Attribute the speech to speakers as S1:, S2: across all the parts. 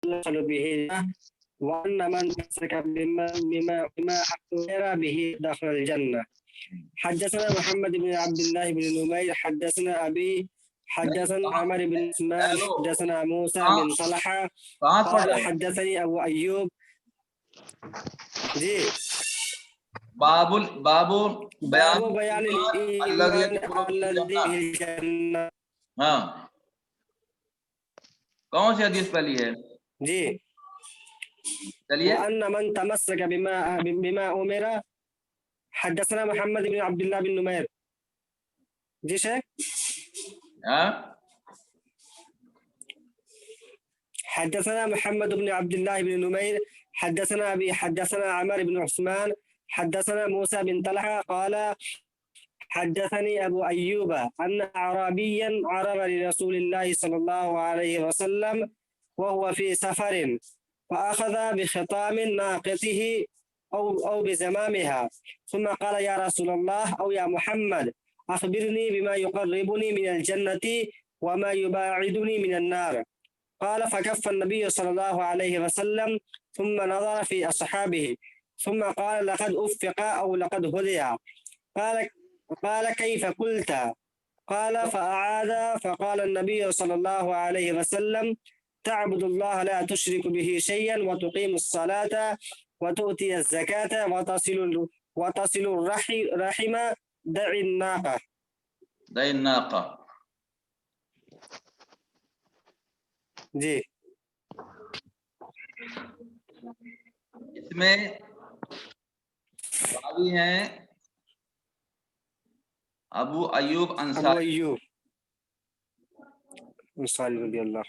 S1: يوصل به وأن من تمسك بما أمر به دخل الجنة. حدثنا محمد بن عبد الله بن نمير حدثنا أبي حدثنا عمر بن عثمان حدثنا موسى بن طلحة قال حدثني أبو أيوب. جی
S2: باب
S1: بیان الإيمان الذي به الجنة.
S2: ہاں کون سی حدیث پہلی ہے؟
S1: جی
S2: چلیے.
S1: وأن من تمسك بما أمر. حدثنا محمد بن عبد الله بن نمير. جی شیخ. حدثنا محمد بن عبد الله بن نمير حدثنا أبي حدثنا عمر بن عثمان حدثنا موسى بن طلحة قال حدثني أبو أيوب أن أعرابيا عرض لرسول الله صلى الله عليه وسلم وهو في سفر فأخذ بخطام ناقته أو بزمامها ثم قال يا رسول الله أو يا محمد أخبرني بما يقربني من الجنة وما يباعدني من النار. قال فكف النبي صلى الله عليه وسلم ثم نظر في أصحابه ثم قال لقد أفق أو لقد هدي. قال كيف قلت؟ قال فأعاد فقال النبي صلى الله عليه وسلم تعبد الله لا تشرك به شيئا وتقيم الصلاة وتؤتي الزكاة وتصل الرحم دع الناقة. جی
S2: اس میں راوی ہیں ابو ایوب انصاری
S1: رضی اللہ.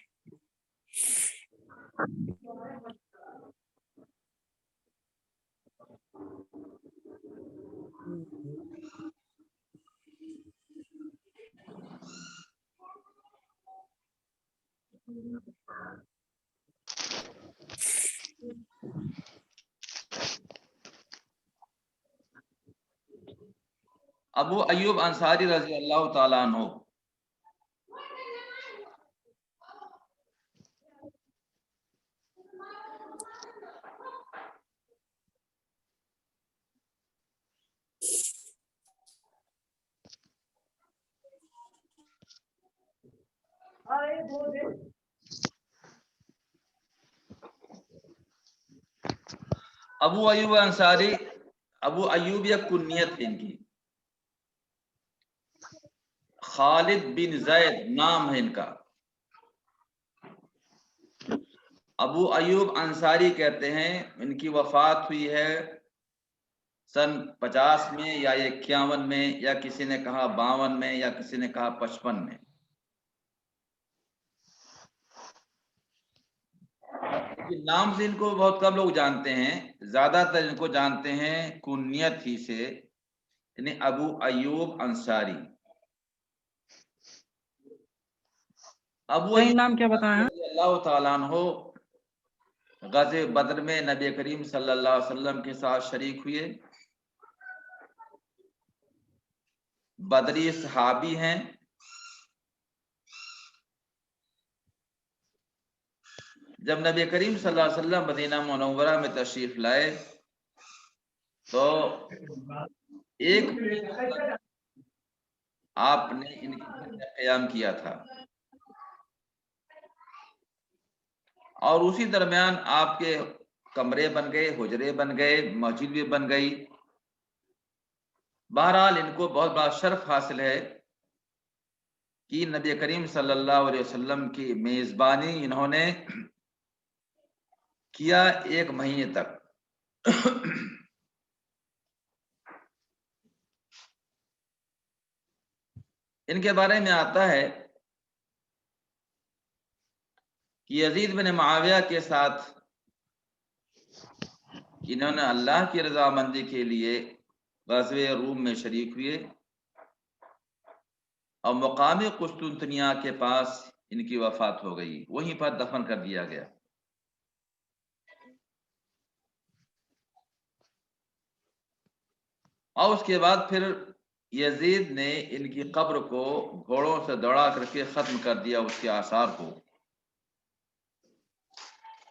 S2: ابو ایوب انصاری رضی اللہ تعالیٰ عنہ ابو ایوب انصاری ابو ایوب یا کنیت ہے ان کی. خالد بن زید نام ہے ان کا. ابو ایوب انصاری کہتے ہیں ان کی وفات ہوئی ہے سن 50 میں یا 51 میں یا کسی نے کہا 52 میں یا کسی نے کہا 55 میں. نام سے ان کو بہت کم لوگ جانتے ہیں، زیادہ تر ان کو جانتے ہیں کنیت ہی سے، یعنی ابو ایوب انصاری. ابو ایوب
S3: نام کیا بتایا؟
S2: اللہ تعالیٰ عنہ غزوہ بدر میں نبی کریم صلی اللہ علیہ وسلم کے ساتھ شریک ہوئے، بدری صحابی ہیں. جب نبی کریم صلی اللہ علیہ وسلم مدینہ منورہ میں تشریف لائے تو ایک آپ نے ان کے قیام کیا تھا اور اسی درمیان آپ کے کمرے بن گئے، حجرے بن گئے، مسجد بھی بن گئی. بہرحال ان کو بہت بڑا شرف حاصل ہے کہ نبی کریم صلی اللہ علیہ وسلم کی میزبانی انہوں نے کیا 1 مہینے تک. ان کے بارے میں آتا ہے کہ یزید بن معاویہ کے ساتھ انہوں نے اللہ کی رضامندی کے لیے غزوہ روم میں شریک ہوئے اور مقامی قسطنطنیہ کے پاس ان کی وفات ہو گئی، وہیں پر دفن کر دیا گیا. اور اس کے بعد پھر یزید نے ان کی قبر کو گھوڑوں سے دوڑا کر کے ختم کر دیا اس کے آثار کو.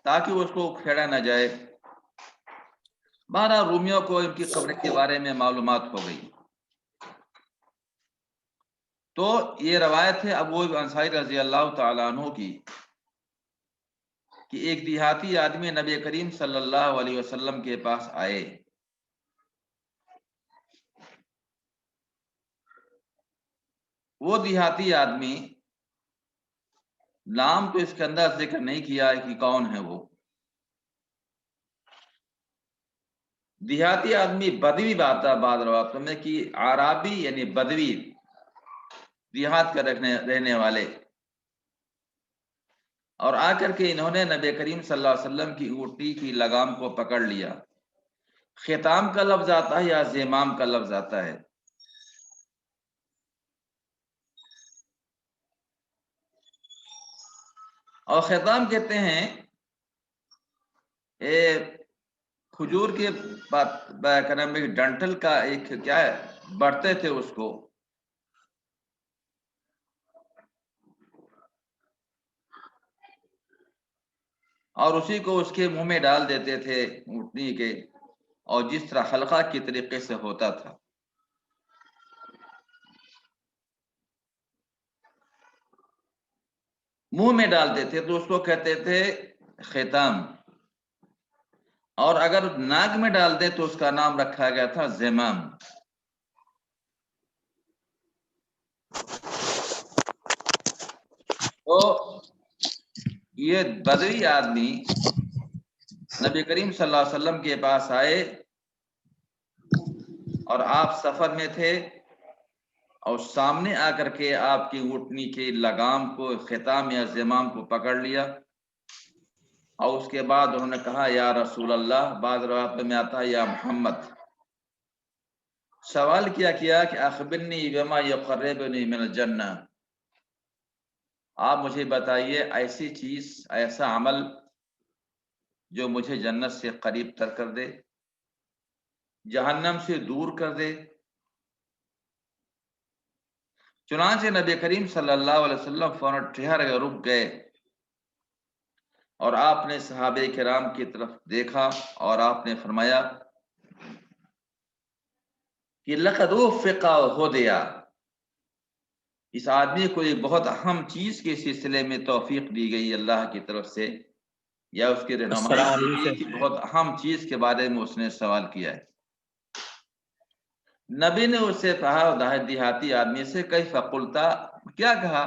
S2: تاکہ اس کو کھیڑا نہ جائے۔ بہرحال رومیوں کو ان کی قبر کے بارے میں معلومات ہو گئی۔ تو یہ روایت ہے ابو ایوب انصاری رضی اللہ تعالیٰ عنہ کی کہ ایک دیہاتی آدمی نبی کریم صلی اللہ علیہ وسلم کے پاس آئے۔ وہ دیہاتی آدمی، نام تو اس کے اندر ذکر نہیں کیا کہ کون ہے وہ۔ دیہاتی آدمی بدوی بات ہے بعض روایتوں میں کہ عرابی یعنی بدوی، دیہات کا رہنے والے، اور آ کر کے انہوں نے نبی کریم صلی اللہ علیہ وسلم کی اونٹنی کی لگام کو پکڑ لیا۔ ختام کا لفظ آتا ہے یا زمام کا لفظ آتا ہے؟ اور ختام کہتے ہیں کھجور کے ڈنٹل کا ایک کیا ہے، بڑھتے تھے اس کو، اور اسی کو اس کے منہ میں ڈال دیتے تھے اونٹنی کے، اور جس طرح حلقہ کی طریقے سے ہوتا تھا۔ منہ میں ڈالتے تھے تو اس کو کہتے تھے ختام، اور اگر ناک میں ڈال دے تو اس کا نام رکھا گیا تھا زمام۔ تو یہ بدوی آدمی نبی کریم صلی اللہ علیہ وسلم کے پاس آئے، اور آپ سفر میں تھے، اور سامنے آ کر کے آپ کی اونٹنی کے لگام کو، ختام یا زمام کو پکڑ لیا، اور اس کے بعد انہوں نے کہا یا رسول اللہ، بعض روایت میں آتا ہے یا محمد۔ سوال کیا کہ اخبرنی بما یقربنی من الجنہ، آپ مجھے بتائیے ایسی چیز، ایسا عمل جو مجھے جنت سے قریب تر کر دے، جہنم سے دور کر دے۔ چنانچہ نبی کریم صلی اللہ علیہ وسلم فوراً ٹھہر گئے، رک گئے، اور آپ نے صحابہ کرام کی طرف دیکھا اور آپ نے فرمایا کہ لقد وفق وہدی، اس آدمی کو ایک بہت اہم چیز کے سلسلے میں توفیق دی گئی اللہ کی طرف سے، یا اس کی رہنمائی کی گئی کہ بہت اہم چیز کے بارے میں اس نے سوال کیا ہے۔ نبی نے اس سے کہا، دیہاتی آدمی سے، کیف قلت، کیا کہا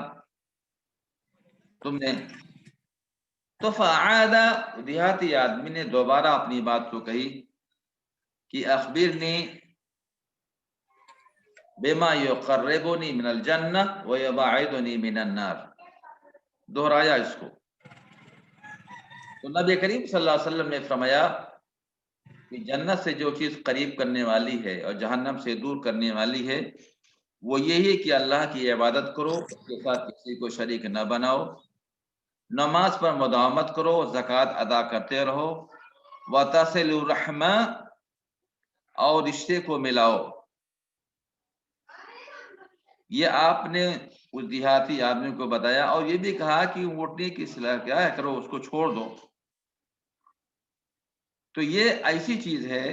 S2: تم نے؟ تو فعاد، دیہاتی آدمی نے دوبارہ اپنی بات کو کہی کہ اخبرنی بما یقربنی من الجنہ ویباعدنی من النار، دہرایا اس کو۔ تو نبی کریم صلی اللہ علیہ وسلم نے فرمایا کہ جنت سے جو چیز قریب کرنے والی ہے اور جہنم سے دور کرنے والی ہے، وہ یہی کہ اللہ کی عبادت کرو، اس کے ساتھ کسی کو شریک نہ بناؤ، نماز پر مداومت کرو، زکوٰۃ ادا کرتے رہو، وتصل الرحم، اور رشتے کو ملاؤ۔ یہ آپ نے اس دیہاتی آدمی کو بتایا، اور یہ بھی کہا کہ اونٹنی کی اصلاح کیا ہے کرو، اس کو چھوڑ دو۔ تو یہ ایسی چیز ہے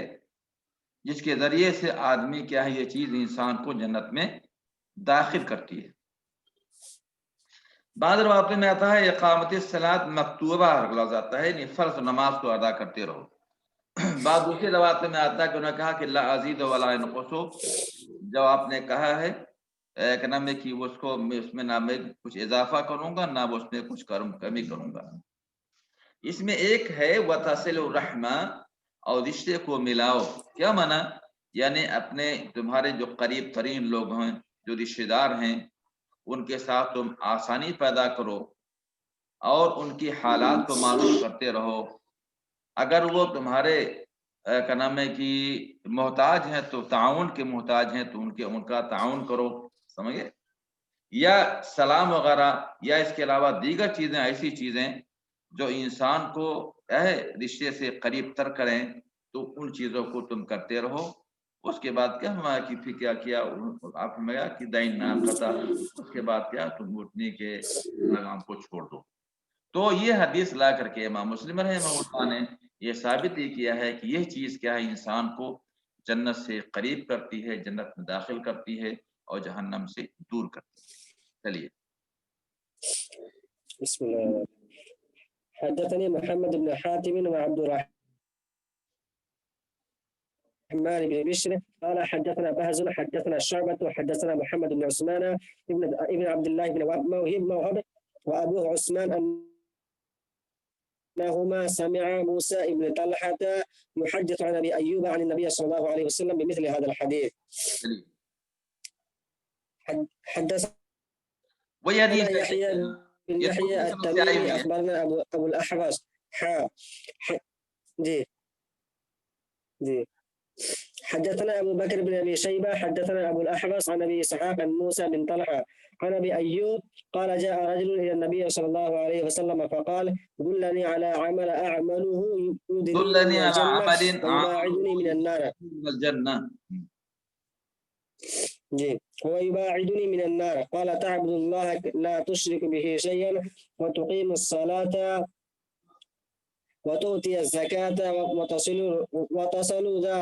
S2: جس کے ذریعے سے آدمی کیا ہے، یہ چیز انسان کو جنت میں داخل کرتی ہے۔ بعض روایتوں میں آتا ہے اقامت الصلاۃ مکتوبہ لفظ آتا ہے، یعنی فرض نماز کو ادا کرتے رہو۔ بعض دوسری روایتوں میں آتا ہے کہ انہوں نے کہا کہ لا ازید ولا انقص، جب آپ نے کہا ہے کہ نہ میں کہ اس کو اس میں نہ میں کچھ اضافہ کروں گا، نہ اس میں کچھ کمی کروں گا۔ اس میں ایک ہے وتصل الرحم، اور رشتے کو ملاؤ۔ کیا معنی؟ یعنی اپنے تمہارے جو قریب ترین لوگ ہیں، جو رشتے دار ہیں، ان کے ساتھ تم آسانی پیدا کرو، اور ان کی حالات کو معلوم کرتے رہو۔ اگر وہ تمہارے کا نام ہے کہ محتاج ہیں تو تعاون کے محتاج ہیں تو ان کا تعاون کرو، سمجھے؟ یا سلام وغیرہ، یا اس کے علاوہ دیگر چیزیں، ایسی چیزیں جو انسان کو رشتے سے قریب تر کریں، تو ان چیزوں کو تم کرتے رہو۔ اس کے بعد کیا ہمارا کہ پھر کیا کیا آپ نے کہ دین نہ قطع، اس کے بعد کیا تم اٹھنے کے لگام کو چھوڑ دو۔ تو یہ حدیث لا کر کے امام مسلم رحمہ اللہ نے یہ ثابت ہی کیا ہے کہ یہ چیز کیا ہے، انسان کو جنت سے قریب کرتی ہے، جنت میں داخل کرتی ہے اور جہنم سے دور کرتی ہے۔ چلیے
S1: بسم الله. حدثني محمد بن حاتم وعبد الرحمن بن بشر قال حدثنا بهز حدثنا شعبة حدثنا محمد بن عثمان ابن عبد الله بن موهب وأبوه عثمان أنهما سمع موسى بن طلحة يحدث عن أبي أيوب عن النبي صلى الله عليه وسلم بمثل هذا الحديث.
S2: چلیے
S1: حدثنا
S2: وہی حدیث ہے،
S1: يحيى بن
S2: یہ
S1: يحيى
S2: دوسری طرف سے آئی ہوئی
S1: التميمي
S2: ہے۔
S1: أخبرنا أبو الأحوص جي جي حدثنا أبو بكر بن أبي شيبة حدثنا أبو الأحوص عن أبي إسحاق عن موسى بن طلحة عن أبي أيوب قال جاء رجل إلى النبي صلى الله عليه وسلم فقال دلني على عمل أعمله يدنيني من
S2: دلني على
S1: الجنة
S2: عمل
S1: ويباعدني من النار
S2: من الجنة.
S1: جي ويباعدني من النار قال تعبد الله لا تشرك به شيئا وتقيم الصلاة وتؤتي الزكاة وتصل ذا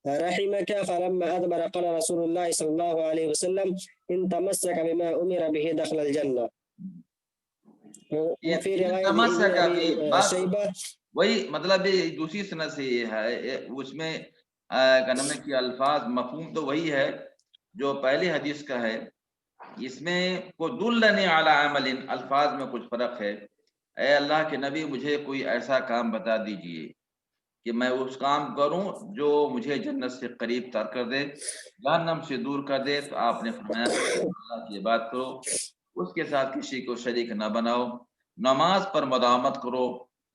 S1: رحمك فلما أدبر قال رسول الله صلى الله عليه وسلم إن تمسك بما أمر به دخل الجنة. وفي رواية
S2: تمسك
S1: ابن
S2: بھی
S1: أبي
S2: بات
S1: شيبة
S2: وہی مطلب دوسری سند سے یہ ہے، اس میں کلمے کی الفاظ مفہوم تو وہی ہے جو پہلی حدیث کا ہے، اس میں کو دلنی علی عمل الفاظ میں کچھ فرق ہے۔ اے اللہ کے نبی مجھے کوئی ایسا کام بتا دیجئے کہ میں اس کام کروں جو مجھے جنت سے قریب تر کر دے، جہنم سے دور کر دے۔ تو آپ نے فرمایا اللہ کی بات کرو، اس کے ساتھ کسی کو شریک نہ بناؤ، نماز پر مداومت کرو،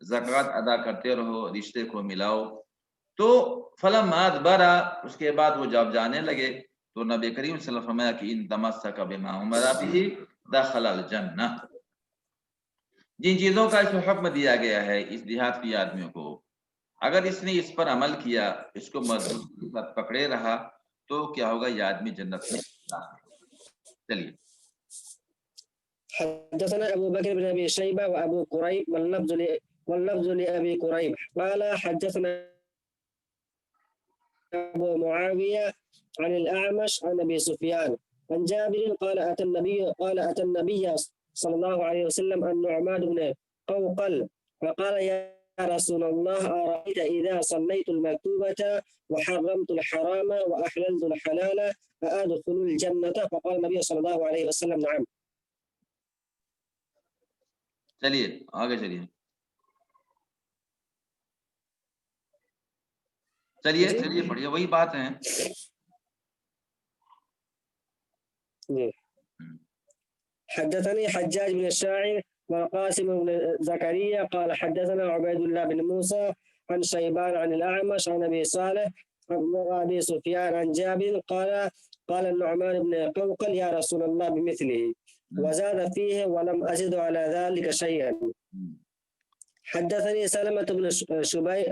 S2: زکوٰۃ ادا کرتے رہو، رشتے کو ملاؤ۔ تو فلما ادبر، اس کے بعد وہ جب جانے لگے تو نبی کریم صلی اللہ علیہ وسلم فرمایا کہ ان تمسک بما امر به دخل الجنہ۔ جن چیزوں کا اس کو حکم دیا گیا ہے اس دیہات کے آدمیوں کو، اگر اس نے اس پر عمل کیا، اس کو مضبوطی کے ساتھ پکڑے رہا تو کیا ہوگا، یہ آدمی جنت میں داخل ہوگا۔ چلیے
S1: حدثنا أبو بكر بن أبي شيبة وأبو كريب واللفظ لأبي كريب قال حدثنا أبو معاوية عن الأعمش عن أبي سفيان عن جابر قال أتى النبي صلى الله عليه وسلم النعمان بن قوقل فقال يا رسول الله أرأيت إذا صليت المكتوبة وحرمت الحرام وأحللت الحلال فأدخل الجنة؟ فقال النبي صلى الله عليه وسلم نعم.
S2: چلیے آگے چلیے پڑھیے، وہی بات ہے۔
S1: حدثني حجاج بن الشاعر وقاسم بن زكريا قال حدثنا عبيد الله بن موسى عن شيبان عن الأعمش عن أبي صالح عن أبي سفيان عن جابر قال النعمان بن قوقل يا رسول الله بمثله وزاد فيه ولم أزد على ذلك شيئا. حدثني سلمة بن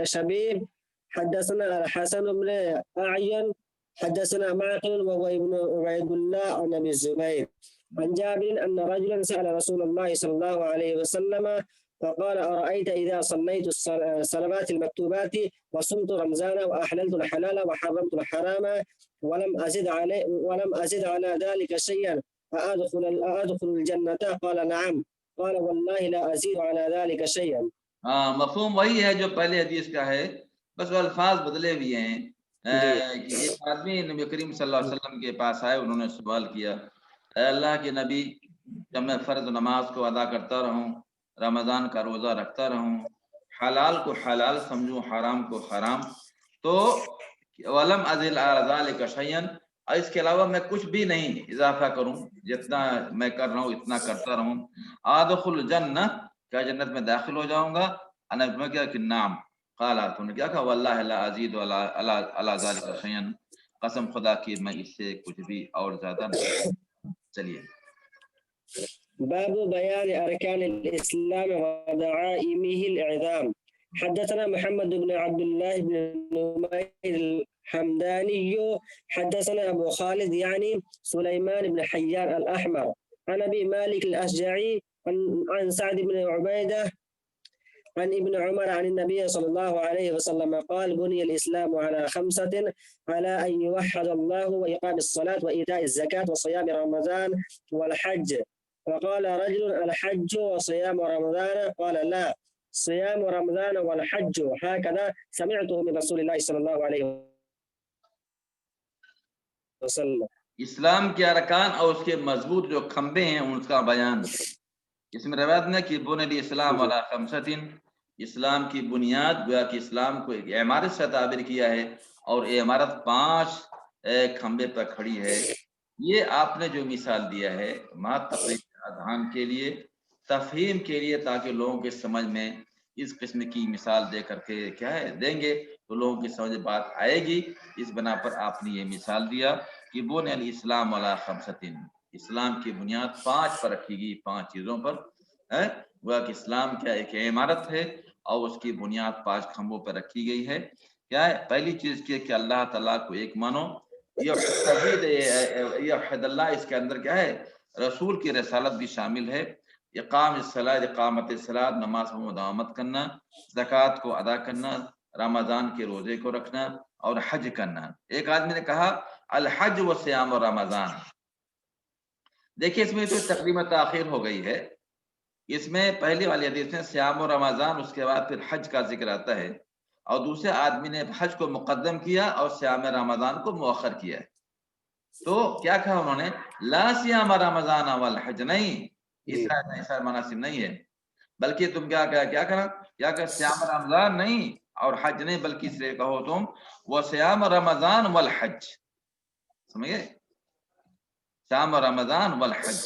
S1: شبيب حدثنا الحسن بن أعين حدثنا معقل وهو ابن عبيد الله عن أبي الزبير عن جابر أن رجلا سأل رسول الله صلى الله عليه وسلم فقال أرأيت إذا صليت الصلوات المكتوبات وصمت رمضان وأحللت الحلال وحرمت الحرام ولم أزد على ذلك شيئا أدخل الجنة؟ قال نعم. قال والله لا أزيد على ذلك شيئا.
S2: مفہوم وہی ہے جو پہلے حدیث کا ہے، بس وہ الفاظ بدلے ہوئے ہیں۔ ایک آدمی نبی کریم صلی اللہ علیہ وسلم کے پاس آئے، انہوں نے سوال کیا اے اللہ کے نبی، جب میں فرض نماز کو ادا کرتا رہوں، رمضان کا روزہ رکھتا رہوں، حلال کو حلال سمجھوں، حرام کو حرام، تو ولم ازل علی ذلک شیئا، اور اس کے علاوہ میں کچھ بھی نہیں اضافہ کروں، جتنا میں کر رہا ہوں اتنا کرتا رہوں، ادخل الجنہ، کیا جنت میں داخل ہو جاؤں گا؟ انا میں کیا کہ نام، قال تو نے کیا کہا واللہ لا ازید علی ذلک شیئا، قسم خدا کی میں اس سے کچھ بھی اور زیادہ نہیں۔ چلیے
S1: باب بيان أركان الإسلام ودعائمه الإعظام. حدثنا محمد بن عبد الله بن نمير الحمداني حدثنا أبو خالد يعني سليمان بن حيان الأحمر عن أبي مالك الأشجعي عن سعد بن عبيدة عن ابن عمر عن النبي صلى الله عليه وسلم قال بني الإسلام على 5 على أن يوحد الله وإقام الصلاة وإيتاء الزكاة وصيام رمضان والحج. وقال رجل الحج وصيام رمضان؟ قال لا، صيام رمضان والحج، هكذا سمعته من رسول الله صلى الله عليه وسلم.
S2: اسلام کے ارکان اور اس کے مضبوط جو کھمبے ہیں ان کا بیان. اس میں روایت میں کہ بنی الاسلام علی 5، اسلام کی بنیاد گویا کہ اسلام کو ایک عمارت سے تعبیر کیا ہے اور یہ عمارت 5 کھمبے پر کھڑی ہے. یہ آپ نے جو مثال دیا ہے مات تقریب اذہان کے لیے، تفہیم کے لیے، تاکہ لوگوں کے سمجھ میں اس قسم کی مثال دے کر کے کیا ہے دیں گے تو لوگوں کی سمجھ بات آئے گی. اس بنا پر آپ نے یہ مثال دیا کہ بنی الاسلام علی 5، اسلام کی بنیاد 5 پر رکھی گئی، 5 چیزوں پر ہے. وہ کہ اسلام کیا ایک عمارت ہے اور اس کی بنیاد 5 کھمبوں پر رکھی گئی ہے. کیا ہے؟ پہلی چیز یہ کہ اللہ تعالیٰ کو ایک مانو. یہ اللہ، اس کے اندر کیا ہے؟ رسول کی رسالت بھی شامل ہے. اقام الصلاۃ، اقامت الصلاۃ، نماز میں مداومت کرنا، زکوٰۃ کو ادا کرنا، رمضان کے روزے کو رکھنا اور حج کرنا. ایک آدمی نے کہا الحج و صیام و رمضان. دیکھیے اس میں تو تقریبا تاخیر ہو گئی ہے. اس میں پہلی والی حدیث میں صیام و رمضان، اس کے بعد پھر حج کا ذکر آتا ہے، اور دوسرے آدمی نے حج کو مقدم کیا اور صیام رمضان کو مؤخر کیا ہے. تو کیا کہا انہوں نے؟ لا صیام رمضان والحج. نہیں، ایسا مناسب نہیں ہے، بلکہ تم کیا کرا؟ کیا کہ صیام رمضان نہیں اور حج نہیں، بلکہ اس لیے کہو تم وہ صیام رمضان والحج. سمجھے؟ صیام رمضان والحج.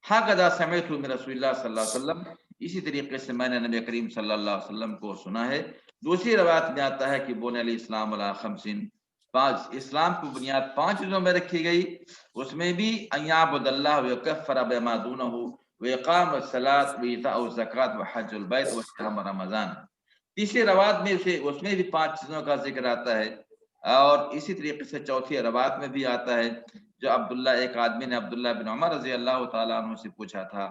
S2: ہاکذا سمعت من رسول اللہ صلی اللہ علیہ وسلم. اسی طریقے سے میں نے نبی کریم صلی اللہ علیہ وسلم کو سنا ہے. دوسری روایت میں آتا ہے کہ بنی الاسلام علی 5، 5 اسلام کی بنیاد 5 چیزوں میں رکھی گئی. اس میں بھی ان یعبد اللہ ویکفر بما دونہ واقام الصلاۃ وایتاء الزکوٰۃ وحج البیت وصیام رمضان. تیسری روایت میں اس میں بھی 5 چیزوں کا ذکر آتا ہے. اور اسی طریقے سے چوتھی روایت میں بھی آتا ہے جو عبداللہ، ایک آدمی نے عبداللہ بن عمر رضی اللہ تعالیٰ عنہ سے پوچھا تھا،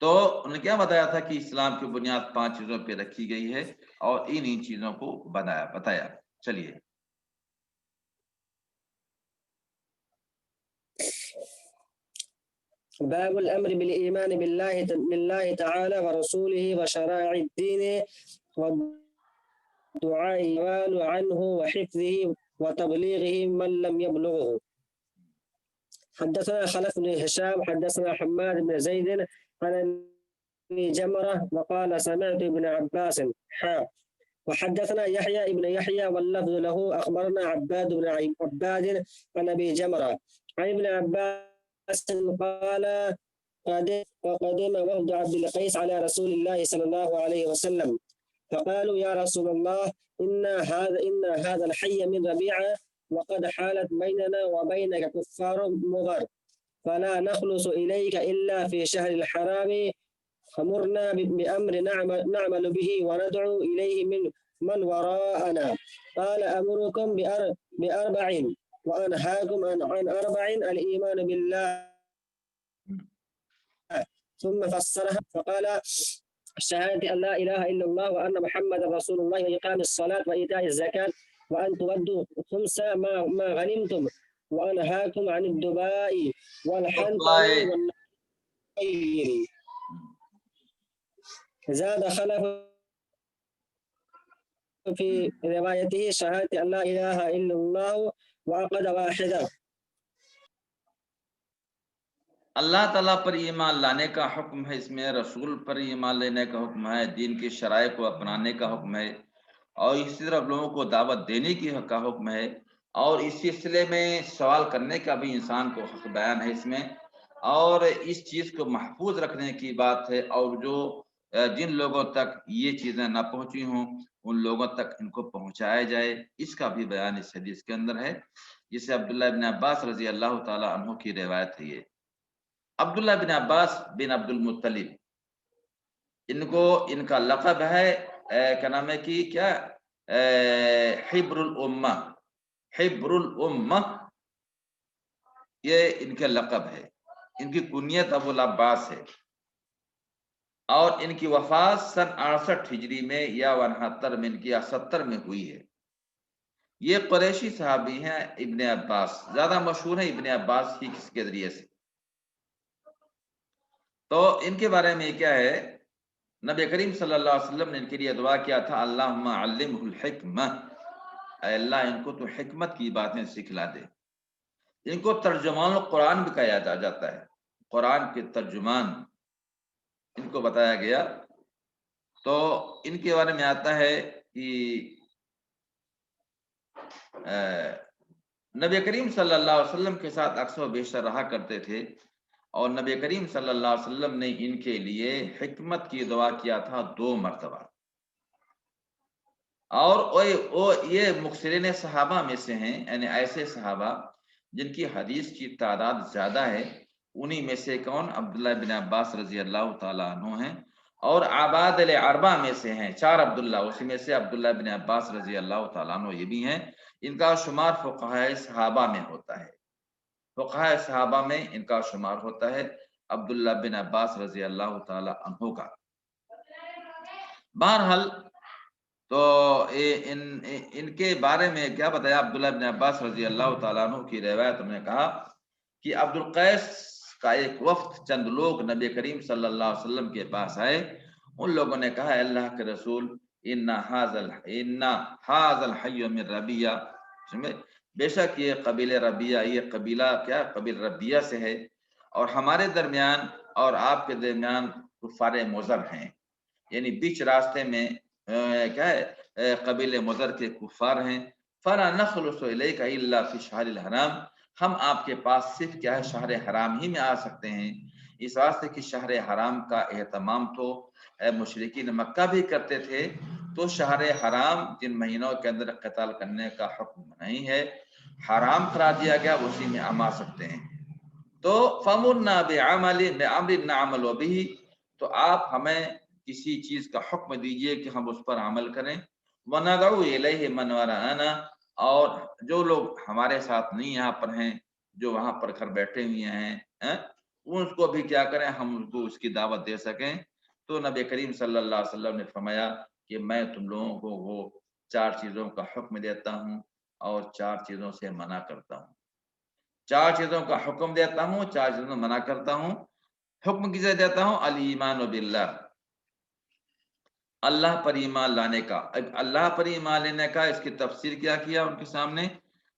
S2: تو انہوں نے کیا بتایا تھا کہ اسلام کی بنیاد 5 چیزوں پہ رکھی گئی ہے اور ان چیزوں کو بتایا. چلیے
S1: باب الأمر بالإيمان بالله تعالى ورسوله وشرائع الدين والدعاء والسؤال عنه وحفظه وتبليغه من لم يبلغه. حدثنا خلف بن هشام حدثنا حماد بن زيد عن ابي جمرة وقال سمعت ابن عباس وحدثنا يحيى ابن يحيى واللفظ له أخبرنا عباد بن عباد عن ابي جمرة عن ابن عباس قال وقدم وفد عبد القيس على رسول الله صلى الله عليه وسلم فقالوا يا رسول الله إن هذا الحي من ربيعة وقد حالت بيننا وبينك كفار مضر فلا نخلص إليك إلا في شهر الحرام فمرنا بأمر نعمل به وندعو إليه من وراءنا. قال أمركم بأربع وأنهاكم عن 4: الإيمان بالله، ثم فسرها فقال الشهادة أن لا إله إلا الله وأن محمد رسول الله وإقام الصلاة وإيتاء الزكاة وأن تودوا خمس ما غنمتم وأنهاكم عن الدباء والحنطة والنخيل. زاد خلف في روايته شهادة أن لا إله إلا الله وعقد واحدة.
S2: اللہ تعالیٰ پر ایمان لانے کا حکم ہے، اس میں رسول پر ایمان لینے کا حکم ہے، دین کی شرائع کو اپنانے کا حکم ہے، اور اسی طرح لوگوں کو دعوت دینے کا حکم ہے، اور اس سلسلے میں سوال کرنے کا بھی انسان کو حق بیان ہے اس میں، اور اس چیز کو محفوظ رکھنے کی بات ہے، اور جو جن لوگوں تک یہ چیزیں نہ پہنچی ہوں ان لوگوں تک ان کو پہنچایا جائے، اس کا بھی بیان اس حدیث کے اندر ہے، جسے عبداللہ بن عباس رضی اللہ تعالی عنہ کی روایت ہے. یہ عبداللہ بن عباس بن عبد المطلب، ان کا لقب ہے، کیا نام ہے کہ کیا حبر الامہ، حبر الامہ، یہ ان کا لقب ہے. ان کی کنیت ابو العباس ہے، اور ان کی وفات سن 68 ہجری میں یا 69 میں ان کی یا 70 میں ہوئی ہے۔ یہ قریشی صحابی ہیں ابن عباس، زیادہ مشہور ہیں ابن عباس کی کس کے ذریعے سے۔ تو ان کے بارے میں کیا ہے، نبی کریم صلی اللہ علیہ وسلم نے ان کے لیے دعا کیا تھا، اللہم علمہ الحکمہ، اے اللہ ان کو تو حکمت کی باتیں سکھلا دے۔ ان کو ترجمان القرآن بھی کہا جاتا ہے، قرآن کے ترجمان ان کو بتایا گیا۔ تو ان کے بارے میں آتا ہے کہ نبی کریم صلی اللہ علیہ وسلم کے ساتھ اکثر و بیشتر رہا کرتے تھے، اور نبی کریم صلی اللہ علیہ وسلم نے ان کے لیے حکمت کی دعا کیا تھا 2 مرتبہ۔ اور یہ مکثرین صحابہ میں سے ہیں، یعنی ایسے صحابہ جن کی حدیث کی تعداد زیادہ ہے، انہی میں سے کون؟ عبداللہ بن عباس رضی اللہ تعالیٰ عنہ ہیں، اور عباد الاربعہ میں سے ہیں 4 عبداللہ، اسی میں سے عبداللہ بن عباس رضی اللہ تعالیٰ عنہ یہ بھی ہیں۔ ان کا شمار فقہاء صحابہ میں ہوتا ہے، فقہاء صحابہ میں ان کا شمار ہوتا ہے عبداللہ بن عباس رضی اللہ تعالیٰ عنہ کا۔ بہرحال تو ان کے بارے میں کیا بتایا، عبداللہ بن عباس رضی اللہ تعالیٰ عنہ کی روایت میں کہا کہ عبد القیس کا ایک وفد چند لوگ نبی کریم صلی اللہ علیہ وسلم کے پاس آئے، ان لوگوں نے کہا، اللہ کے رسول، ان ھذا الحی من ربیہ، بے شک یہ قبیل ربیہ، یہ قبیلہ کیا قبیل ربیہ سے ہے، اور ہمارے درمیان اور آپ کے درمیان کفار مضر ہیں، یعنی بیچ راستے میں کیا ہے قبیل مضر کے کفار ہیں۔ فَلَا نَخْلُصُ إِلَيْكَ إِلَّا فِي الشَّهْرِ الْحَرَامِ، ہم آپ کے پاس صرف کیا ہے شہر حرام ہی میں آ سکتے ہیں، اس واسطے کہ شہر حرام کا اہتمام تو مشرکین مکہ بھی کرتے تھے، تو شہر حرام جن مہینوں کے اندر قتال کرنے کا حکم نہیں ہے، حرام قرار دیا گیا، اسی میں ہم آ سکتے ہیں۔ تو فَمُرْنَا بِعَمْرٍ نَعْمَلُ بِهِ، تو آپ ہمیں کسی چیز کا حکم دیجئے کہ ہم اس پر عمل کریں، وَنَدْعُو إِلَيْهِ مَنْ وَرَاءَنَا، اور جو لوگ ہمارے ساتھ نہیں یہاں پر ہیں، جو وہاں پر گھر بیٹھے ہوئے ہیں، اس کو بھی کیا کریں، ہم ان کو اس کی دعوت دے سکیں۔ تو نبی کریم صلی اللہ علیہ وسلم نے فرمایا کہ میں تم لوگوں کو وہ 4 چیزوں کا حکم دیتا ہوں اور 4 چیزوں سے منع کرتا ہوں، 4 چیزوں کا حکم دیتا ہوں، 4 چیزوں منع کرتا ہوں۔ حکم کسے دیتا ہوں؟ الایمان باللہ، اللہ پر ایمان لانے کا۔ اللہ پر ایمان لینے کا اس کی تفسیر کیا کیا ان کے سامنے،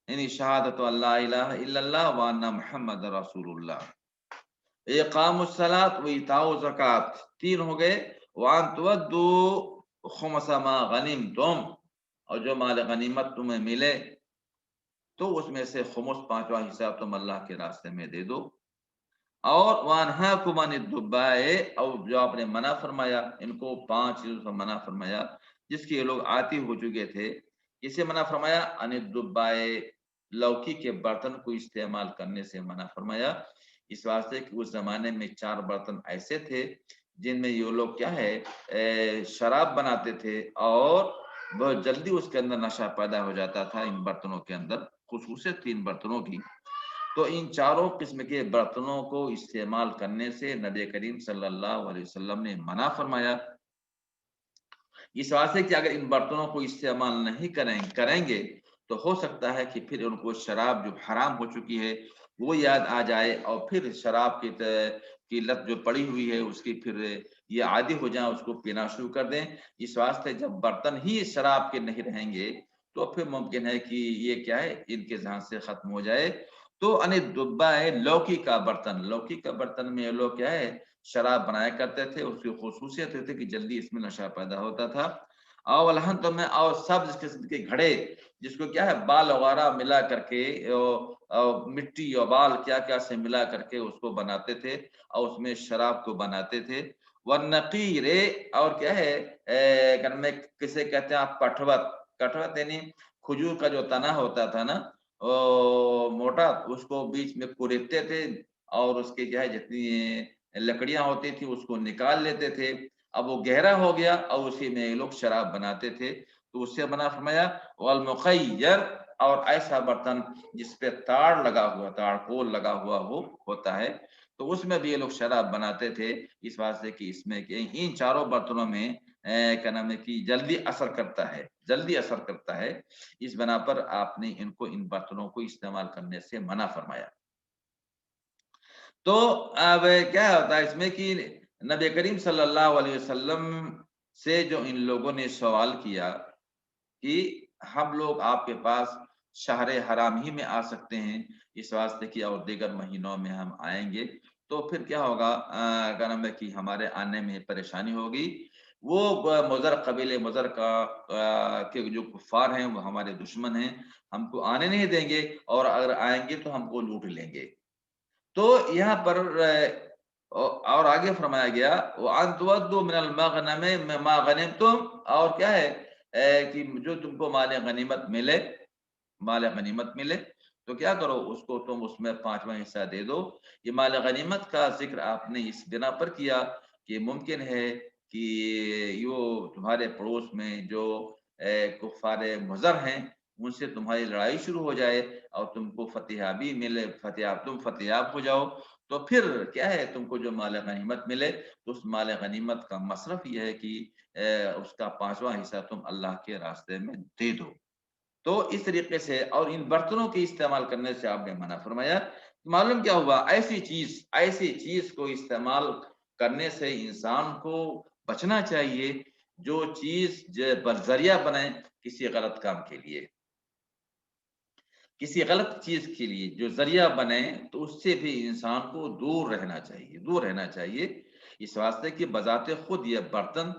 S2: یعنی شہادت اللہ الہ الا اللہ وان محمد رسول اللہ، اقام الصلاۃ و ایتاء الزکات، 3 ہو گئے، وان تودوا خمس ما غنمتم، اور جو مال غنیمت تمہیں ملے تو اس میں سے خمس 5واں حصہ تم اللہ کے راستے میں دے دو، اور وانہاکم عن الدباء، اور جو آپ نے منع فرمایا، ان کو 5 چیزوں سے منع فرمایا جس کے لوگ عاتی ہو چکے تھے۔ اسے منع فرمایا عن الدباء، لوکی کے برتن کو استعمال کرنے سے منع فرمایا، اس واسطے کہ اس زمانے میں 4 برتن ایسے تھے جن میں یہ لوگ کیا ہے شراب بناتے تھے، اور بہت جلدی اس کے اندر نشہ پیدا ہو جاتا تھا ان برتنوں کے اندر، خصوصیت 3 برتنوں کی۔ تو ان 4 قسم کے برتنوں کو استعمال کرنے سے نبی کریم صلی اللہ علیہ وسلم نے منع فرمایا، اس واسطے کہ اگر ان برتنوں کو استعمال نہیں کریں گے تو ہو سکتا ہے کہ پھر ان کو شراب جو حرام ہو چکی ہے وہ یاد آ جائے، اور پھر شراب کی لت جو پڑی ہوئی ہے اس کی پھر یہ عادی ہو جائیں، اس کو پینا شروع کر دیں۔ اس واسطے جب برتن ہی شراب کے نہیں رہیں گے تو پھر ممکن ہے کہ یہ کیا ہے ان کے ذہن سے ختم ہو جائے۔ تو ان الدباء ہے لوکی کا برتن، لوکی کا برتن میں یہ لوگ کیا ہے شراب بنایا کرتے تھے، اس کی خصوصیت یہ تھی کہ جلدی اس میں نشہ پیدا ہوتا تھا۔ اور الحمد میں اور سبز قسم کے گھڑے، جس کو کیا ہے بال وغیرہ ملا کر کے مٹی اور بال کیا کیا سے ملا کر کے اس کو بناتے تھے اور اس میں شراب کو بناتے تھے۔ والنقیر، اور کیا ہے میں کسے کہتے ہیں آپ پٹھوت، کٹوت یعنی کھجور کا جو تنا ہوتا تھا نا موٹا، اس کو بیچ میں کوریدتے تھے اور اس کے جو ہے جتنی لکڑیاں ہوتی تھی اس کو نکال لیتے تھے، اب وہ گہرا ہو گیا اور اسی میں لوگ شراب بناتے تھے، تو اس سے بنا فرمایا والمخیر، اور ایسا برتن جس پہ تاڑ لگا ہوا، تاڑ کول لگا ہوا وہ ہوتا ہے، تو اس میں بھی یہ لوگ شراب بناتے تھے، اس واسطے کہ اس میں کہ ان چاروں برتنوں میں کیا نام ہے کہ جلدی اثر کرتا ہے، اس بنا پر آپ نے ان کو ان برتنوں کو استعمال کرنے سے منع فرمایا۔ تو اب کیا ہوتا ہے اس میں کہ نبی کریم صلی اللہ علیہ وسلم سے جو ان لوگوں نے سوال کیا کہ ہم لوگ آپ کے پاس شہر حرام ہی میں آ سکتے ہیں، اس واسطے کہ اور دیگر مہینوں میں ہم آئیں گے تو پھر کیا ہوگا، کیا نام ہے کہ ہمارے آنے میں پریشانی ہوگی۔ وہ مضر قبیلے مضر کا کے جو کفار ہیں وہ ہمارے دشمن ہیں، ہم کو آنے نہیں دیں گے، اور اگر آئیں گے تو ہم کو لوٹ لیں گے۔ تو یہاں پر اور آگے فرمایا گیا وَأَن تُوَدُّوا مِنَ الْمَغْنَمِ مَا غَنِمْتُمْ، اور کیا ہے کہ جو تم کو مال غنیمت ملے تو کیا کرو، اس کو تم اس میں 5واں حصہ دے دو۔ یہ مال غنیمت کا ذکر آپ نے اس بنا پر کیا کہ ممکن ہے کہ یہ تمہارے پڑوس میں جو کفار مضر ہیں ان سے تمہاری لڑائی شروع ہو جائے اور تم کو فتح ملے، تم فتح ہو جاؤ، تو پھر کیا ہے تم کو جو مال غنیمت ملے تو اس مال غنیمت کا مصرف یہ ہے کہ اس کا 5واں حصہ تم اللہ کے راستے میں دے دو۔ تو اس طریقے سے اور ان برتنوں کے استعمال کرنے سے آپ نے منع فرمایا۔ معلوم کیا ہوا، ایسی چیز کو استعمال کرنے سے انسان کو بچنا چاہیے جو چیز ذریعہ بنے کسی غلط کام کے لیے، کسی غلط چیز کے لیے جو ذریعہ بنے تو اس سے بھی انسان کو دور رہنا چاہیے، اس واسطے کہ بذات خود یہ برتن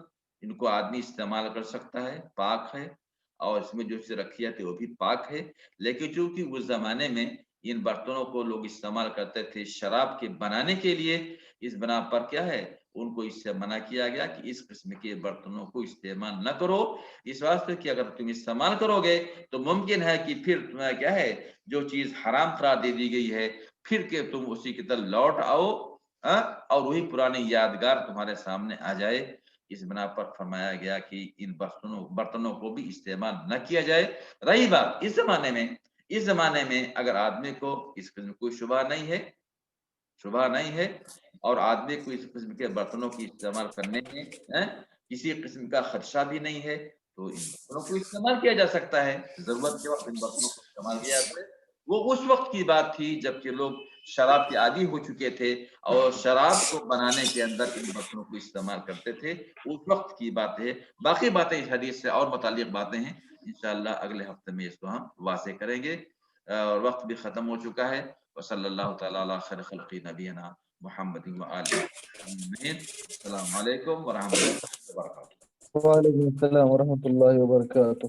S2: ان کو آدمی استعمال کر سکتا ہے، پاک ہے، اور اس میں جو سے رکھی تھے وہ بھی پاک ہے، لیکن چونکہ اس زمانے میں ان برتنوں کو لوگ استعمال کرتے تھے شراب کے بنانے کے لیے، اس بنا پر کیا ہے ان کو اس سے منع کیا گیا کہ اس قسم کے برتنوں کو استعمال نہ کرو، اس واسطے کہ اگر تم استعمال کرو گے تو ممکن ہے کہ پھر تمہیں کیا ہے جو چیز حرام قرار دے دی گئی ہے پھر کہ تم اسی کی طرح لوٹ آؤ اور وہی پرانی یادگار تمہارے سامنے آ جائے۔ اس بنا پر فرمایا گیا کہ ان برتنوں کو بھی استعمال نہ کیا جائے۔ رہی بات اس زمانے میں اگر آدمی کو اس قسم کوئی شبہ نہیں ہے اور آدمی کو اس قسم کے برتنوں کی استعمال کرنے میں کسی قسم کا خدشہ بھی نہیں ہے تو ان برتنوں کو استعمال کیا جا سکتا ہے، ضرورت کے وقت ان برتنوں کو استعمال کیا جاتا ہے۔ وہ اس وقت کی بات تھی جبکہ لوگ شراب کے عادی ہو چکے تھے اور شراب کو بنانے کے اندر ان برتنوں کو استعمال کرتے تھے، اس وقت کی بات ہے۔ باقی باتیں اس حدیث سے اور متعلق باتیں ہیں، انشاءاللہ اگلے ہفتے میں اس کو ہم واضح کریں گے، اور وقت بھی ختم ہو چکا ہے۔ وصلی اللہ تعالی علی خیر خلق نبینا محمد وآلہ اجمعین۔ السلام علیکم ورحمۃ اللہ وبرکاتہ۔
S3: وعلیکم السلام ورحمۃ اللہ وبرکاتہ۔